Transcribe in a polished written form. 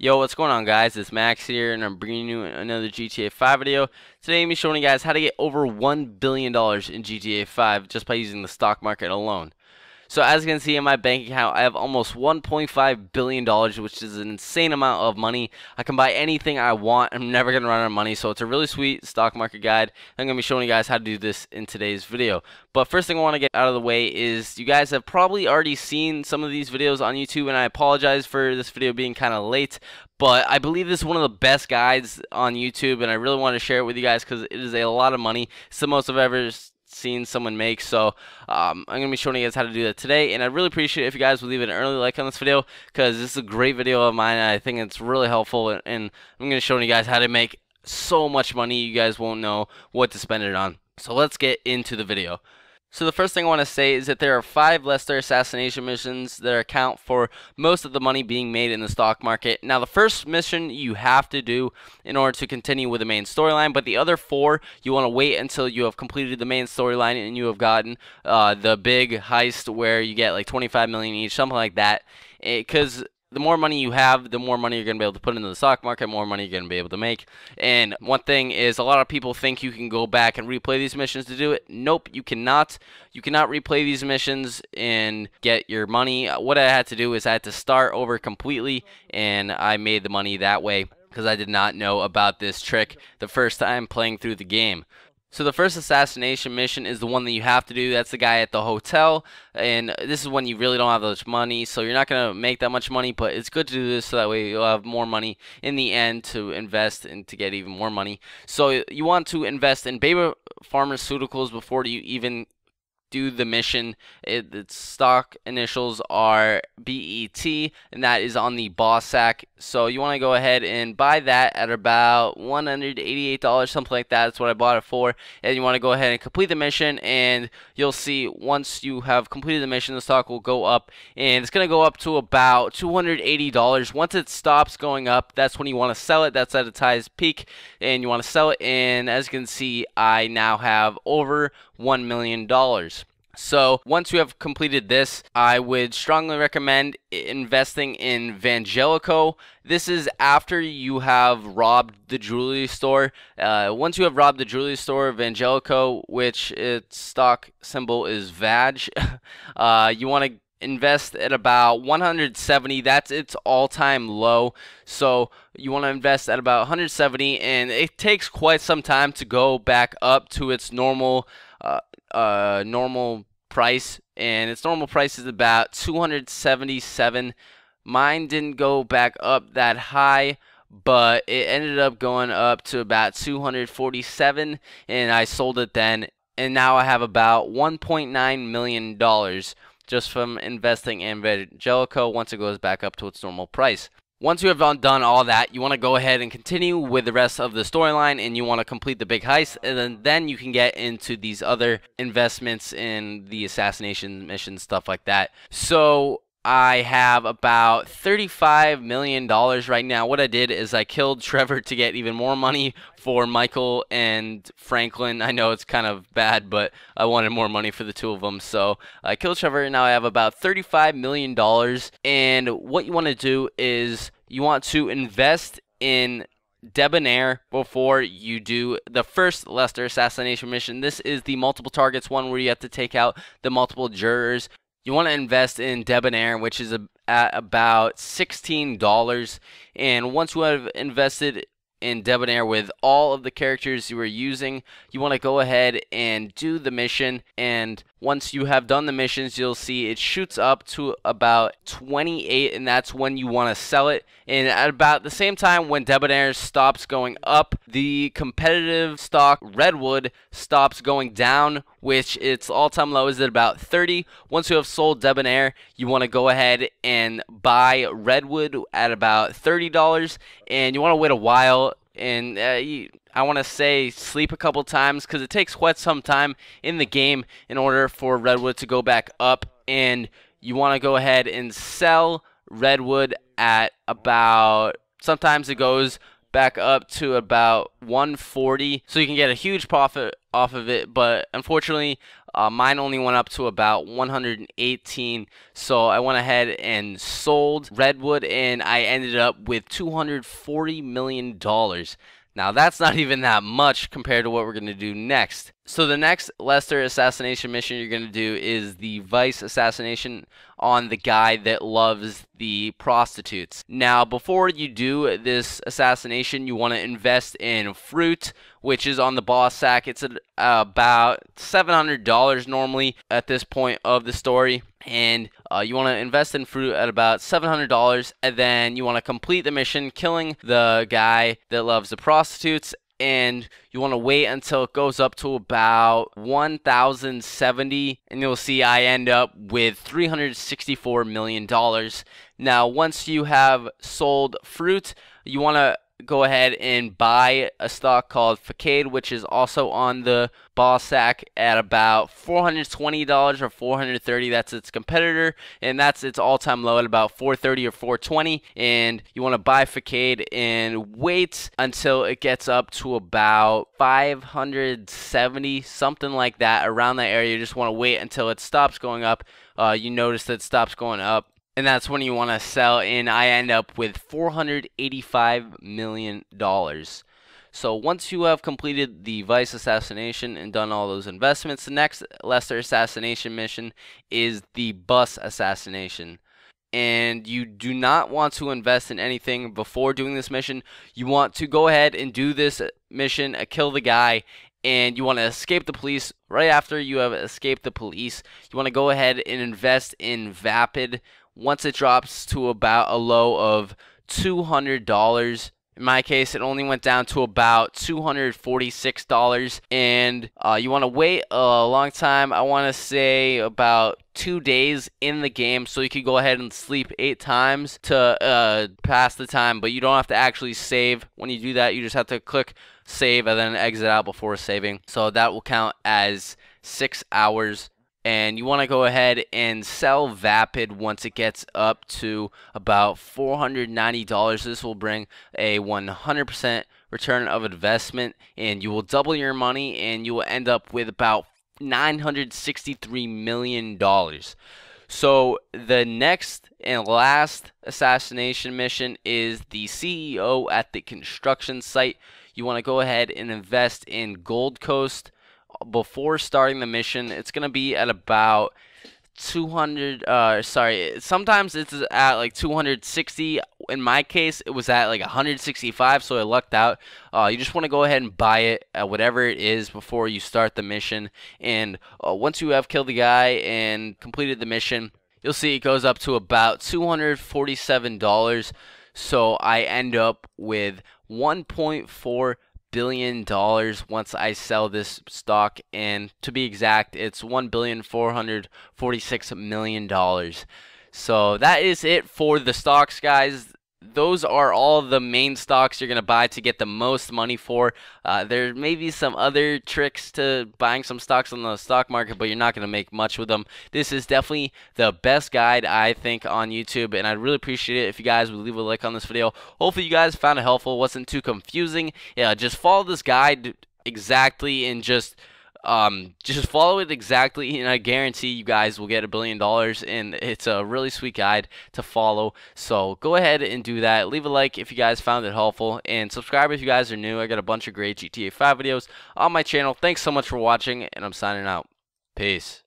Yo, what's going on, guys? It's Max here, and I'm bringing you another GTA 5 video. Today, I'm be showing you guys how to get over $1 billion in GTA 5 just by using the stock market alone. So as you can see in my bank account, I have almost $1.5 billion, which is an insane amount of money. I can buy anything I want. I'm never going to run out of money, so it's a really sweet stock market guide. I'm going to be showing you guys how to do this in today's video. But first thing I want to get out of the way is you guys have probably already seen some of these videos on YouTube, and I apologize for this video being kind of late. But I believe this is one of the best guides on YouTube, and I really want to share it with you guys because it is a lot of money. It's the most I've ever seen someone make, so I'm going to be showing you guys how to do that today, and I'd really appreciate it if you guys would leave an early like on this video because this is a great video of mine, and I think it's really helpful, and I'm going to be showing you guys how to make so much money you guys won't know what to spend it on. So let's get into the video. So the first thing I want to say is that there are 5 Lester assassination missions that account for most of the money being made in the stock market. Now the first mission you have to do in order to continue with the main storyline, but the other 4 you want to wait until you have completed the main storyline and you have gotten the big heist where you get like 25 million each, something like that, because the more money you have, the more money you're going to be able to put into the stock market, more money you're going to be able to make. And one thing is, a lot of people think you can go back and replay these missions to do it. Nope, you cannot. You cannot replay these missions and get your money. What I had to do is I had to start over completely, and I made the money that way because I did not know about this trick the first time playing through the game. So the first assassination mission is the one that you have to do. That's the guy at the hotel, and this is when you really don't have that much money, so you're not going to make that much money, but it's good to do this so that way you'll have more money in the end to invest and to get even more money. So you want to invest in Baby Pharmaceuticals before you even do the mission. Its stock initials are BET, and that is on the Bossack. So you want to go ahead and buy that at about $188, something like that. That's what I bought it for. And you want to go ahead and complete the mission, and you'll see once you have completed the mission, the stock will go up, and it's going to go up to about $280. Once it stops going up, that's when you want to sell it. That's at its highest peak, and you want to sell it. And as you can see, I now have over $1 million. So once you have completed this, I would strongly recommend investing in Vangelico. This is after you have robbed the jewelry store. Once you have robbed the jewelry store, Vangelico, which its stock symbol is VAG, you want to invest at about 170. That's its all-time low. So you want to invest at about 170, and it takes quite some time to go back up to its normal price, and its normal price is about 277. Mine didn't go back up that high, but it ended up going up to about 247, and I sold it then, and now I have about $1.9 million just from investing in Vangelico once it goes back up to its normal price. Once you have done all that, you want to go ahead and continue with the rest of the storyline, and you want to complete the big heist, and then you can get into these other investments in the assassination missions, stuff like that. So I have about $35 million right now. What I did is I killed Trevor to get even more money for Michael and Franklin. I know it's kind of bad, but I wanted more money for the 2 of them. So I killed Trevor, and now I have about $35 million. And what you want to do is you want to invest in Debonair before you do the first Lester assassination mission. This is the multiple targets one where you have to take out the multiple jurors. You want to invest in Debonair, which is at about $16. And once you have invested in Debonair with all of the characters you are using, you want to go ahead and do the mission. And once you have done the missions, you'll see it shoots up to about 28, and that's when you want to sell it. And at about the same time when Debonair stops going up, the competitive stock Redwood stops going down, which its all-time low is at about 30. Once you have sold Debonair, you want to go ahead and buy Redwood at about $30, and you want to wait a while. And I want to say sleep a couple times because it takes quite some time in the game in order for Redwood to go back up, and you want to go ahead and sell Redwood at about, sometimes it goes back up to about 140, so you can get a huge profit off of it. But unfortunately, Mine only went up to about 118, so I went ahead and sold Redwood, and I ended up with $240 million. Now, that's not even that much compared to what we're going to do next. So the next Lester assassination mission you're going to do is the Vice assassination on the guy that loves the prostitutes. Now, before you do this assassination, you want to invest in fruit, which is on the boss sack. It's at about $700 normally at this point of the story. And you want to invest in fruit at about $700, and then you want to complete the mission killing the guy that loves the prostitutes, and you want to wait until it goes up to about 1,070, and you'll see I end up with $364 million. Now, once you have sold fruit, you want to go ahead and buy a stock called Facade, which is also on the boss sack at about $420 or $430. That's its competitor, and that's its all-time low at about $430 or $420. And you want to buy Facade and wait until it gets up to about 570, something like that, around that area. You just want to wait until it stops going up. You notice that it stops going up, and that's when you want to sell, and I end up with $485 million. So once you have completed the Vice assassination and done all those investments, the next Lester assassination mission is the Bus assassination. And you do not want to invest in anything before doing this mission. You want to go ahead and do this mission, kill the guy, and you want to escape the police. Right after you have escaped the police, you want to go ahead and invest in Vapid. Once it drops to about a low of $200, in my case, it only went down to about $246, and you want to wait a long time. I want to say about 2 days in the game, so you can go ahead and sleep 8 times to pass the time, but you don't have to actually save. When you do that, you just have to click save and then exit out before saving. So that will count as 6 hours. And you want to go ahead and sell Vapid once it gets up to about $490. This will bring a 100% return of investment, and you will double your money, and you will end up with about $963 million. So the next and last assassination mission is the CEO at the construction site. You want to go ahead and invest in Gold Coast. Before starting the mission, it's going to be at about 200, sometimes it's at like 260. In my case, it was at like 165, so I lucked out. You just want to go ahead and buy it at whatever it is before you start the mission. And once you have killed the guy and completed the mission, you'll see it goes up to about $247. So I end up with $1.4 billion once I sell this stock, and to be exact, it's $1,446 million. So that is it for the stocks, guys. Those are all the main stocks you're going to buy to get the most money for. There may be some other tricks to buying some stocks on the stock market, but you're not going to make much with them. This is definitely the best guide, I think, on YouTube, and I'd really appreciate it if you guys would leave a like on this video. Hopefully you guys found it helpful. It wasn't too confusing. Yeah, just follow this guide exactly, and just follow it exactly, and I guarantee you guys will get $1 billion, and it's a really sweet guide to follow. So go ahead and do that. Leave a like if you guys found it helpful, and subscribe if you guys are new. I got a bunch of great GTA 5 videos on my channel. Thanks so much for watching, and I'm signing out. Peace.